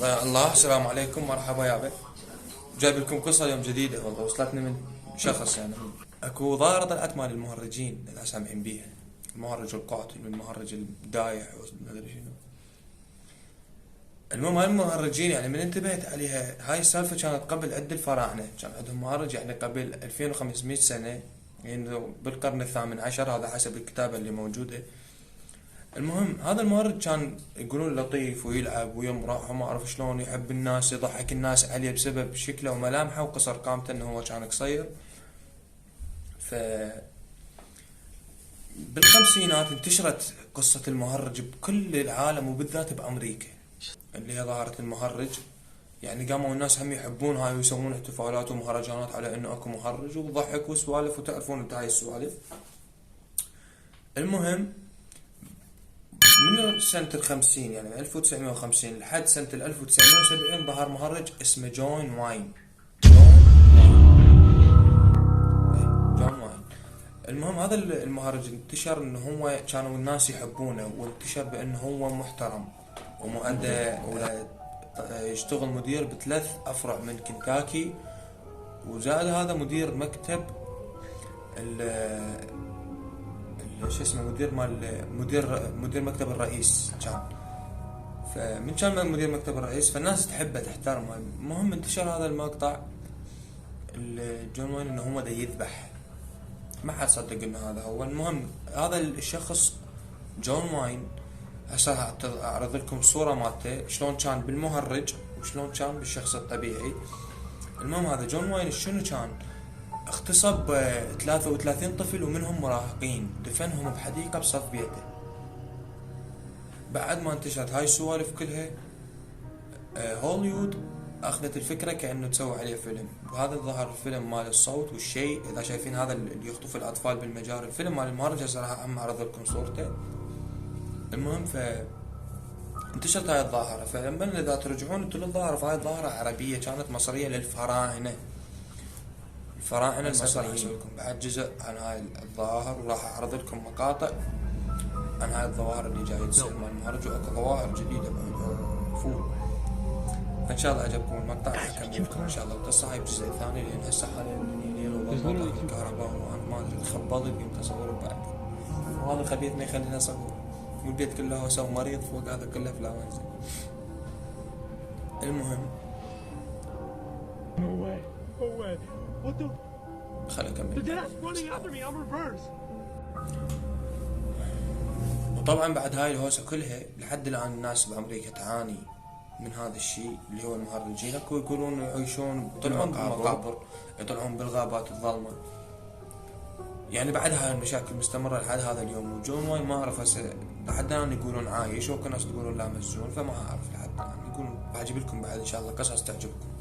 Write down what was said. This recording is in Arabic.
الله، السلام عليكم، مرحبا يابا. جايب لكم قصة اليوم جديدة والله، وصلتني من شخص يعني. اكو ظاهرة طلعت مال المهرجين اللي سامعين بيها، المهرج القاتل والمهرج الدايح وما ادري شنو. المهم هاي المهرجين يعني من انتبهت عليها، هاي السالفة كانت قبل عد الفراعنة، كان عندهم مهرج يعني قبل 2500 سنة، يعني بالقرن الثامن عشر، هذا حسب الكتابة اللي موجودة. المهم هذا المهرج كان يقولون لطيف ويلعب ويمرح وما اعرف شلون، يحب الناس، يضحك الناس عليه بسبب شكله وملامحه وقصر قامته، انه هو كان قصير. ف بالخمسينات انتشرت قصة المهرج بكل العالم وبالذات بأمريكا، اللي هي ظاهرة المهرج. يعني قاموا الناس هم يحبون هاي ويسوون احتفالات ومهرجانات على انه اكو مهرج وضحك وسوالف، وتعرفون انت هاي السوالف. المهم من سنة الخمسين يعني من 1950 لحد سنة 1970 ظهر مهرج اسمه جون واين. جون واين. المهم هذا المهرج انتشر انه هو كانوا الناس يحبونه، وانتشر بانه هو محترم ومؤدى، ويشتغل مدير بثلاث افرع من كنتاكي، وزاد هذا مدير مكتب شو اسمه، مدير مكتب الرئيس كان. فمن كان مدير مكتب الرئيس فالناس تحبه تحترمه. المهم انتشر هذا المقطع جون وين انه هو دا يذبح، ما حد صدق انه هذا هو. المهم هذا الشخص جون واين، هسه اعرض لكم صورة مالته شلون كان بالمهرج وشلون كان بالشخص الطبيعي. المهم هذا جون واين شنو كان، اغتصب 33 طفل ومنهم مراهقين، دفنهم بحديقة بصف بيته. بعد ما انتشرت هاي السوالف كلها، هوليوود اخذت الفكرة كأنه تسوي عليه فيلم، وهذا ظهر الفيلم مال الصوت والشيء. اذا شايفين هذا اللي يخطف الاطفال بالمجاري، الفيلم مال المهرجة صراحة هم اعرض لكم صورته. المهم انتشرت هاي الظاهرة. فلما اذا ترجعون انتم للظاهرة، فهاي الظاهرة عربية كانت مصرية للفراعنة، الفراعنة المصريين. بعد جزء عن هاي الظواهر، وراح اعرض لكم مقاطع عن هاي الظواهر اللي جاي تصير مال المهرج، واكو ظواهر جديدة بعد فول. فان شاء الله عجبكم المقطع، راح اكمل لكم ان شاء الله القصة هاي بجزء ثاني، لان هسه حاليا ليل وظلمة الكهرباء، وانا ما ادري خبالي قمت اصور بعد، وهذا الخبيث ما يخليني اصور، والبيت كله هوسة ومريض فوق هذا كله انفلونزا. المهم خليني اكمل. وطبعا بعد هاي الهوسة كلها لحد الان الناس بامريكا تعاني من هذا الشيء اللي هو المهرجين. اكو يقولون يعيشون، يطلعون بالمقابر، يطلعون بالغابات الظلمة. يعني بعد هاي المشاكل مستمرة لحد هذا اليوم. وجون واين ما اعرف هسه لحد الان يقولون عايش، وكو ناس تقولون لا مسجون، فما اعرف لحد الان. يقولون بجيب لكم بعد ان شاء الله قصص تعجبكم.